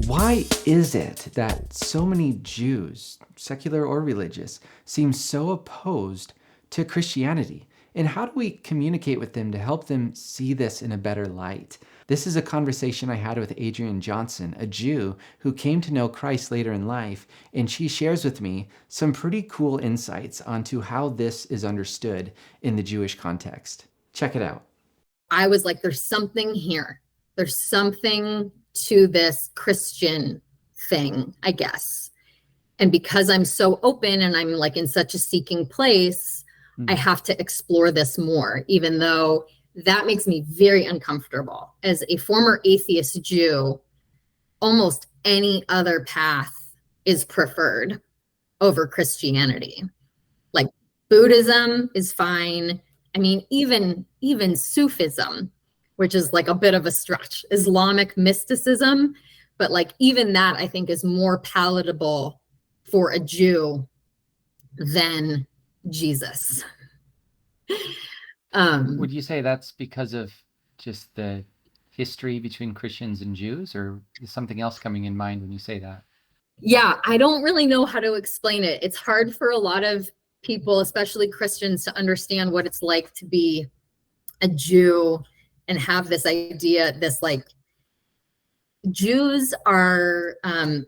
Why is it that so many Jews, secular or religious, seem so opposed to Christianity? And how do we communicate with them to help them see this in a better light? This is a conversation I had with Adrienne Johnson, a Jew who came to know Christ later in life, and she shares with me some pretty cool insights onto how this is understood in the Jewish context. Check it out. I was like, there's something here. There's something to this Christian thing, I guess. And because I'm so open and I'm like in such a seeking place, I have to explore this more, even though that makes me very uncomfortable. As a former atheist Jew, almost any other path is preferred over Christianity. Like Buddhism is fine. I mean, even Sufism, which is like a bit of a stretch, Islamic mysticism, but like even that I think is more palatable for a Jew than Jesus. Would you say that's because of just the history between Christians and Jews, or is something else coming in mind when you say that? Yeah, I don't really know how to explain it. It's hard for a lot of people, especially Christians, to understand what it's like to be a Jew and have this idea, this like Jews are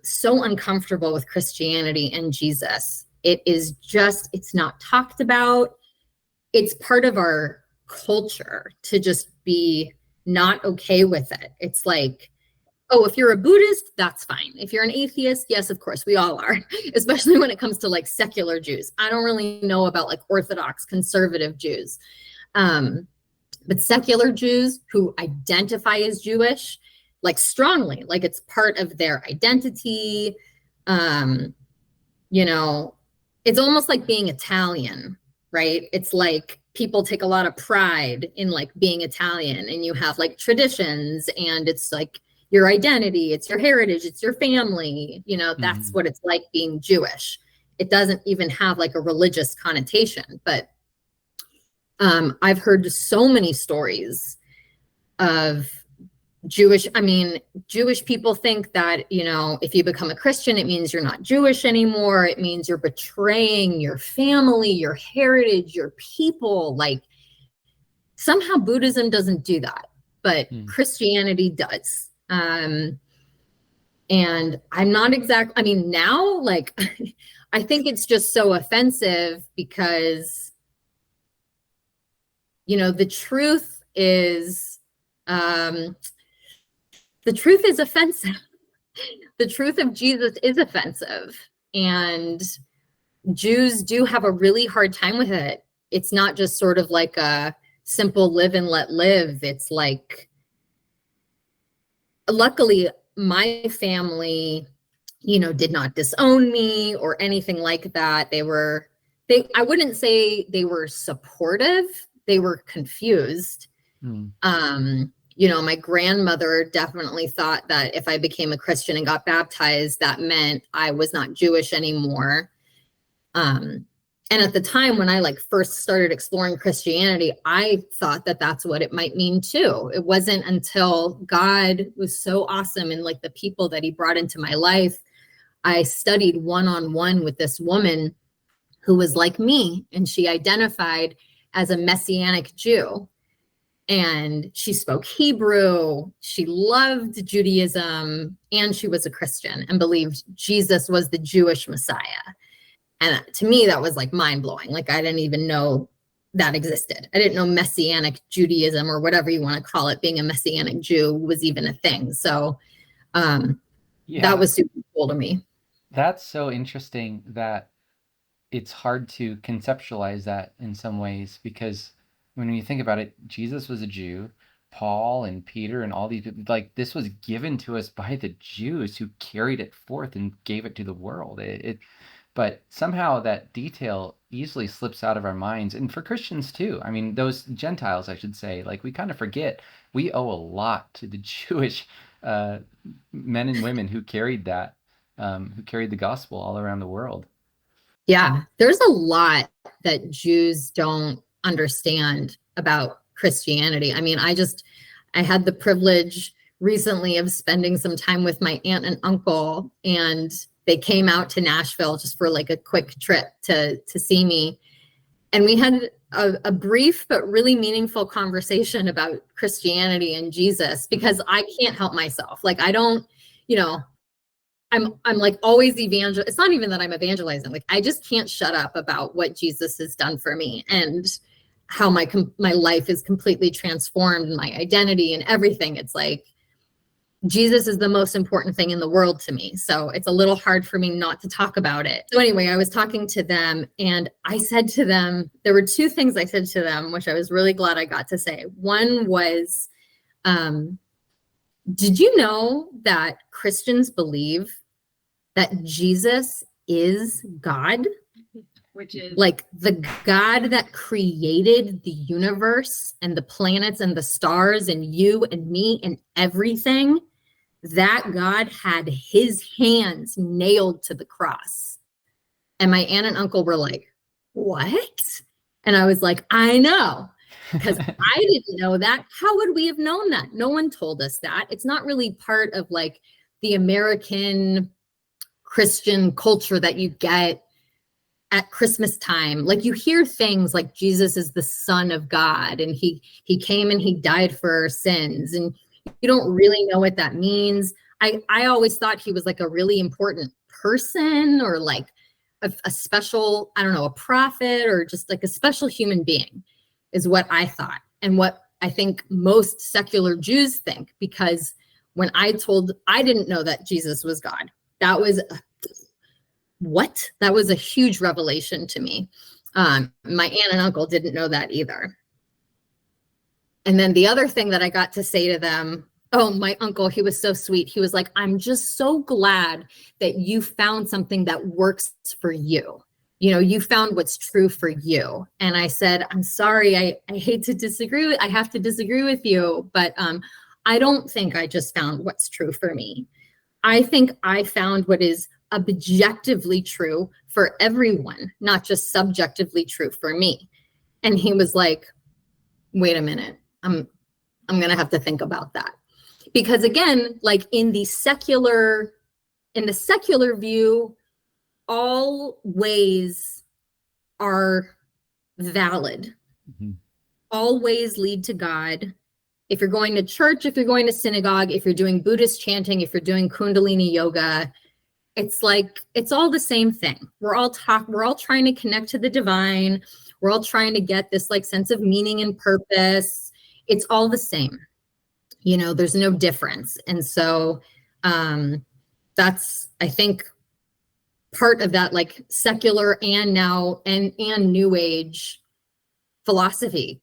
so uncomfortable with Christianity and Jesus. It is just, it's not talked about. It's part of our culture to just be not okay with it. It's like, oh, if you're a Buddhist, that's fine. If you're an atheist, yes, of course, we all are, especially when it comes to like secular Jews. I don't really know about like Orthodox conservative Jews. But secular Jews who identify as Jewish, like strongly, like it's part of their identity. You know, it's almost like being Italian, right? It's like people take a lot of pride in like being Italian, and you have like traditions, and it's like your identity, it's your heritage, it's your family. You know, that's what it's like being Jewish. It doesn't even have like a religious connotation, but I've heard so many stories of Jewish people think that, you know, if you become a Christian, it means you're not Jewish anymore. It means you're betraying your family, your heritage, your people. Like somehow Buddhism doesn't do that, but Christianity does. And I'm not I mean, now, like, I think it's just so offensive because, you know, the truth is offensive. The truth of Jesus is offensive, and Jews do have a really hard time with it. It's not just sort of like a simple live and let live. It's like, luckily, my family, you know, did not disown me or anything like that. I wouldn't say they were supportive. They were confused. You know, my grandmother definitely thought that if I became a Christian and got baptized, that meant I was not Jewish anymore. And at the time when I like first started exploring Christianity, I thought that that's what it might mean too. It wasn't until God was so awesome and like the people that he brought into my life, I studied one-on-one with this woman who was like me, and she identified as a Messianic Jew. And she spoke Hebrew, she loved Judaism, and she was a Christian and believed Jesus was the Jewish Messiah. And to me, that was like mind-blowing. Like I didn't even know that existed. I didn't know Messianic Judaism, or whatever you want to call it, being a Messianic Jew, was even a thing. So that was super cool to me. That's so interesting that it's hard to conceptualize that in some ways, because when you think about it, Jesus was a Jew, Paul and Peter and all these people, like this was given to us by the Jews who carried it forth and gave it to the world. But somehow that detail easily slips out of our minds. And for Christians too. I mean, those Gentiles, I should say, like we kind of forget we owe a lot to the Jewish men and women who carried the gospel all around the world. Yeah, there's a lot that Jews don't understand about Christianity. I mean, I had the privilege recently of spending some time with my aunt and uncle, and they came out to Nashville just for like a quick trip to see me. And we had a brief but really meaningful conversation about Christianity and Jesus, because I can't help myself. Like, I don't, you know, I'm like always It's not even that I'm evangelizing. Like, I just can't shut up about what Jesus has done for me and how my life is completely transformed, and my identity and everything. It's like, Jesus is the most important thing in the world to me. So it's a little hard for me not to talk about it. So anyway, I was talking to them, and I said to them, there were two things I said to them, which I was really glad I got to say. One was, did you know that Christians believe that Jesus is God? Which is Like, the God that created the universe and the planets and the stars and you and me and everything, that God had his hands nailed to the cross. And my aunt and uncle were like, what? And I was like, I know, because I didn't know that. How would we have known that? No one told us that. It's not really part of like the American Christian culture that you get at Christmas time. Like, you hear things like Jesus is the Son of God, and he came and he died for our sins, and you don't really know what that means. I always thought he was like a really important person, or like a special, I don't know, a prophet, or just like a special human being, is what I thought, and what I think most secular Jews think. Because when I didn't know that Jesus was God. That was that was a huge revelation to me. My aunt and uncle didn't know that either. And then the other thing that I got to say to them, oh, my uncle, he was so sweet. He was like, I'm just so glad that you found something that works for you. You know, you found what's true for you. And I said, I'm sorry, I hate to disagree. I have to disagree with you, but I don't think I just found what's true for me. I think I found what is objectively true for everyone, not just subjectively true for me. And he was like, wait a minute, I'm going to have to think about that. Because again, like in the secular view, all ways are valid. Mm-hmm. All ways lead to God. If you're going to church, if you're going to synagogue, if you're doing Buddhist chanting, if you're doing Kundalini yoga, it's like, it's all the same thing. We're all trying to connect to the divine. We're all trying to get this like sense of meaning and purpose. It's all the same. You know, there's no difference. And so that's, I think, part of that like secular and now and new age philosophy.